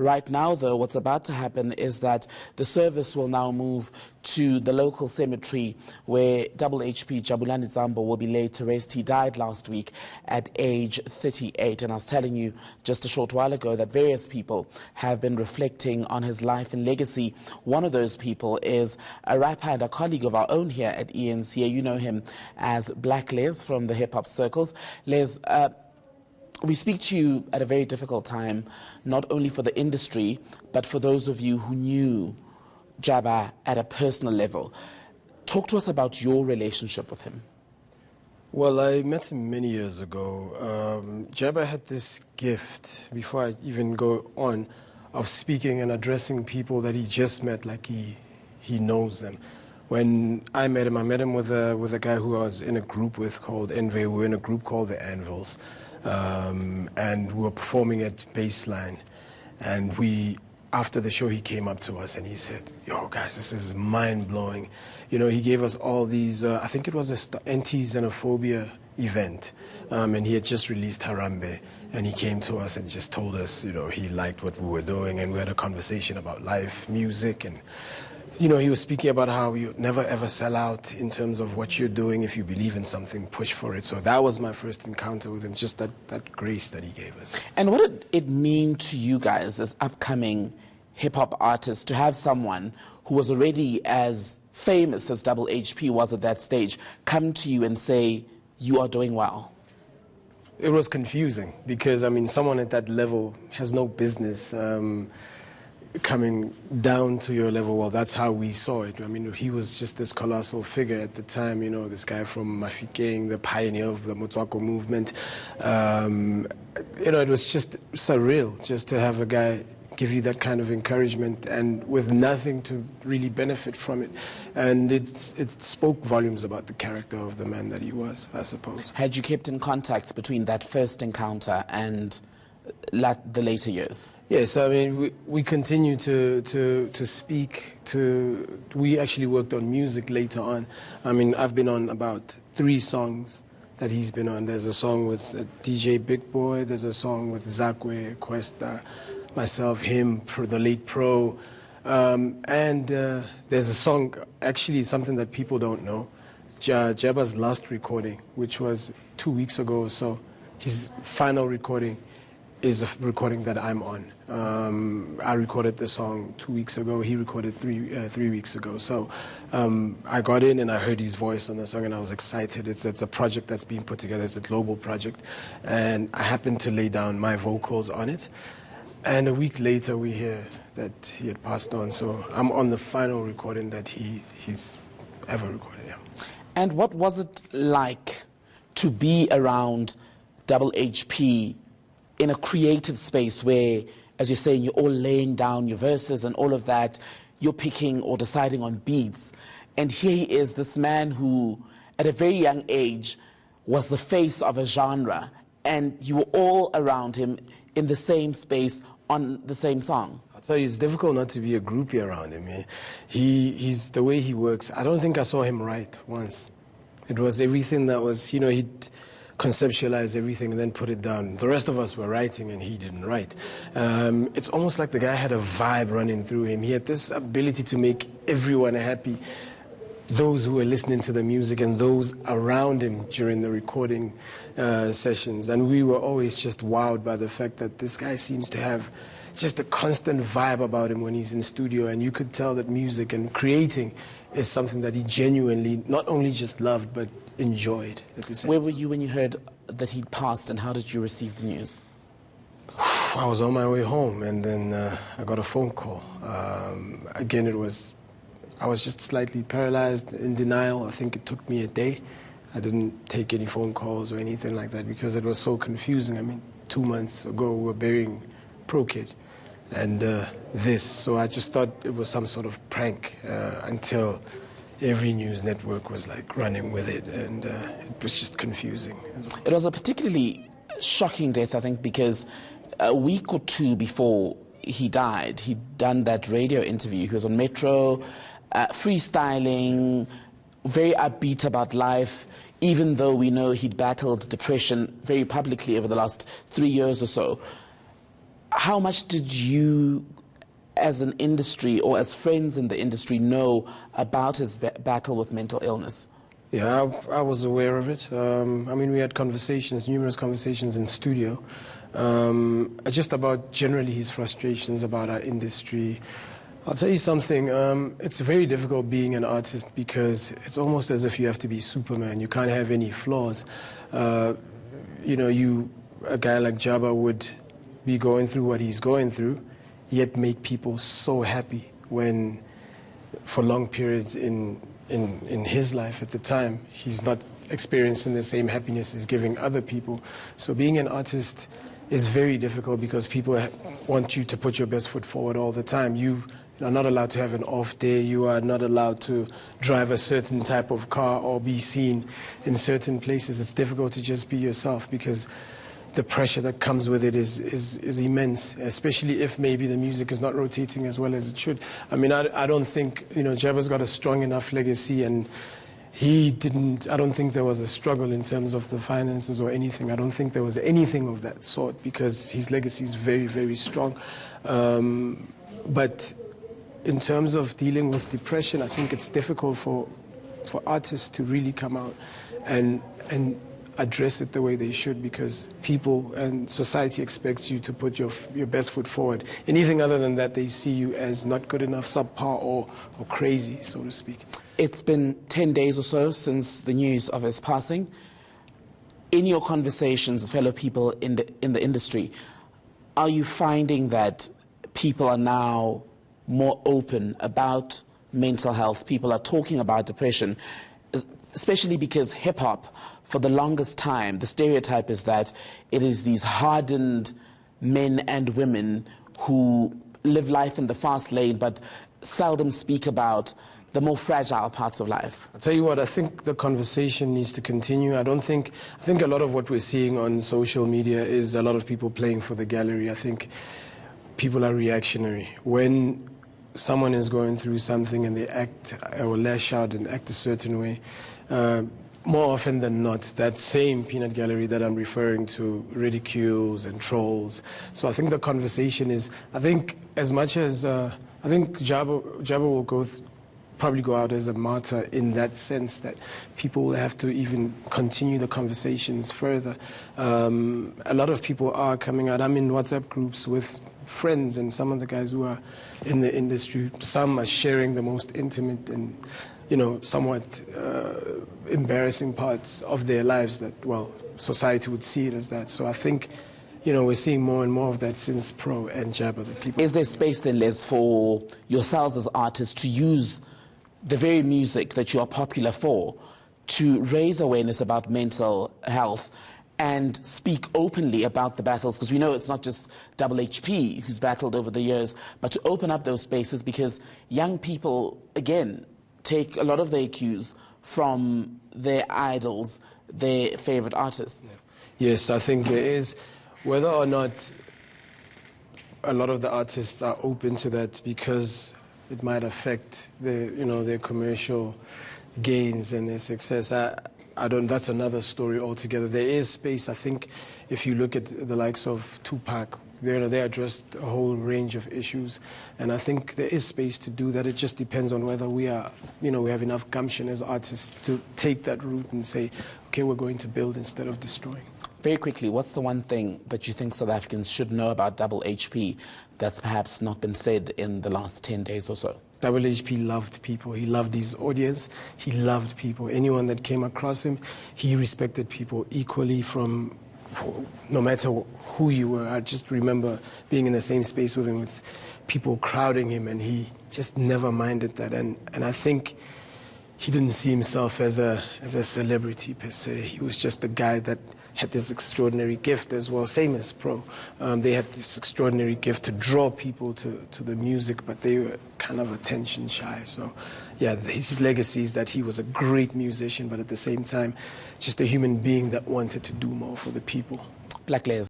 Right now, though, what's about to happen is that the service will now move to the local cemetery where HHP Jabulani Zambo will be laid to rest. He died last week at age 38. And I was telling you just a short while ago that various people have been reflecting on his life and legacy. One of those people is a rapper and a colleague of our own here at ENCA. You know him as Blacklez from the hip-hop circles. Les, we speak to you at a very difficult time, not only for the industry, but for those of you who knew Jabba at a personal level. Talk to us about your relationship with him. Well, I met him many years ago. Jabba had this gift, before I even go on, of speaking and addressing people that he just met like he knows them. When I met him with a guy who I was in a group with called Envy. We were in a group called the Anvils. And we were performing at Baseline. And after the show, he came up to us and he said, "Yo, guys, this is mind-blowing." You know, he gave us all these, I think it was an anti-xenophobia event. And he had just released Harambe. And he came to us and just told us, you know, he liked what we were doing. And we had a conversation about life, music, and you know, he was speaking about how you never ever sell out in terms of what you're doing. If you believe in something, push for it. So that was my first encounter with him, just that grace that he gave us. And what did it mean to you guys as upcoming hip-hop artists to have someone who was already as famous as HHP was at that stage come to you and say, "You are doing well"? It was confusing because, I mean, someone at that level has no business coming down to your level. Well, that's how we saw it. I mean, he was just this colossal figure at the time, you know, this guy from Mafikeng, the pioneer of the Motswako movement. You know, it was just surreal just to have a guy give you that kind of encouragement and with nothing to really benefit from it. And it spoke volumes about the character of the man that he was, I suppose. Had you kept in contact between that first encounter and the later years? Yes, I mean, we continue to speak. We actually worked on music later on. I mean, I've been on about 3 songs that he's been on. There's a song with DJ Big Boy, there's a song with Zakwe, Questa, myself, him, the late Pro, and there's a song, actually something that people don't know, Jabba's last recording, which was 2 weeks ago or so. His final recording is a recording that I'm on. I recorded the song 2 weeks ago. He recorded 3 weeks ago. So I got in and I heard his voice on the song and I was excited. It's a project that's being put together. It's a global project. And I happened to lay down my vocals on it. And a week later we hear that he had passed on. So I'm on the final recording that he's ever recorded, yeah. And what was it like to be around HHP in a creative space where, as you're saying, you're all laying down your verses and all of that, you're picking or deciding on beats. And here he is, this man who, at a very young age, was the face of a genre, and you were all around him in the same space on the same song. I'll tell you, it's difficult not to be a groupie around him. He's the way he works. I don't think I saw him write once. It was everything that was, you know, he'd conceptualize everything and then put it down. The rest of us were writing and he didn't write. It's almost like the guy had a vibe running through him. He had this ability to make everyone happy, those who were listening to the music and those around him during the recording sessions. And we were always just wowed by the fact that this guy seems to have just a constant vibe about him when he's in studio, and you could tell that music and creating is something that he genuinely not only just loved but enjoyed at the same time. Where were you when you heard that he'd passed, and how did you receive the news? I was on my way home, and then I got a phone call. Again, I was just slightly paralyzed, in denial. I think it took me a day. I didn't take any phone calls or anything like that because it was so confusing. I mean, 2 months ago, we were burying Pro Kid, and this. So I just thought it was some sort of prank until every news network was like running with it, and it was just confusing. It was a particularly shocking death, I think, because a week or 2 before he died, he'd done that radio interview. He was on Metro, freestyling, very upbeat about life, even though we know he'd battled depression very publicly over the last 3 years or so. How much did you, as an industry or as friends in the industry, know about his battle with mental illness? Yeah, I was aware of it. I mean, we had conversations, numerous conversations in studio, just about generally his frustrations about our industry. I'll tell you something, it's very difficult being an artist because it's almost as if you have to be Superman. You can't have any flaws. You know, a guy like Jabba would be going through what he's going through, yet make people so happy when, for long periods in his life at the time, he's not experiencing the same happiness he's giving other people. So being an artist is very difficult because people want you to put your best foot forward all the time. You are not allowed to have an off day. You are not allowed to drive a certain type of car or be seen in certain places. It's difficult to just be yourself because the pressure that comes with it is immense, especially if maybe the music is not rotating as well as it should. I mean, I don't think, you know, Jabba's got a strong enough legacy, and I don't think there was a struggle in terms of the finances or anything. I don't think there was anything of that sort because his legacy is very, very strong. But in terms of dealing with depression, I think it's difficult for artists to really come out and address it the way they should because people and society expects you to put your best foot forward. Anything other than that, they see you as not good enough, subpar, or crazy, so to speak. It's been 10 days or so since the news of his passing. In your conversations with fellow people in the industry, are you finding that people are now more open about mental health? People are talking about depression, especially because hip-hop, for the longest time, the stereotype is that it is these hardened men and women who live life in the fast lane but seldom speak about the more fragile parts of life. I'll tell you what, I think the conversation needs to continue. I think a lot of what we're seeing on social media is a lot of people playing for the gallery. I think people are reactionary. When someone is going through something and they act or lash out and act a certain way, more often than not, that same peanut gallery that I'm referring to ridicules and trolls. So I think the conversation is, I think as much as, I think Jabba will probably go out as a martyr in that sense that people will have to even continue the conversations further. A lot of people are coming out. I'm in WhatsApp groups with friends and some of the guys who are in the industry. Some are sharing the most intimate and, you know, somewhat embarrassing parts of their lives that, well, society would see it as that. So I think, you know, we're seeing more and more of that since Pro and Jabba. Is there space then, Les, for yourselves as artists to use the very music that you are popular for to raise awareness about mental health and speak openly about the battles? Because we know it's not just HHP who's battled over the years, but to open up those spaces because young people, again, take a lot of their cues from their idols, their favorite artists. Yes, I think there is. Whether or not a lot of the artists are open to that because it might affect their commercial gains and their success, that's another story altogether. There is space. I think if you look at the likes of Tupac, they addressed a whole range of issues, and I think there is space to do that. It just depends on whether we have enough gumption as artists to take that route and say, okay, we're going to build instead of destroying. Very quickly, what's the one thing that you think South Africans should know about HHP that's perhaps not been said in the last 10 days or so? HHP loved people. He loved his audience. He loved people. Anyone that came across him, he respected people equally from no matter who you were. I just remember being in the same space with him with people crowding him, and he just never minded that. And I think he didn't see himself as a celebrity per se. He was just a guy that had this extraordinary gift as well, same as Pro. They had this extraordinary gift to draw people to the music, but they were kind of attention shy. So yeah, his legacy is that he was a great musician, but at the same time, just a human being that wanted to do more for the people. Blacklez.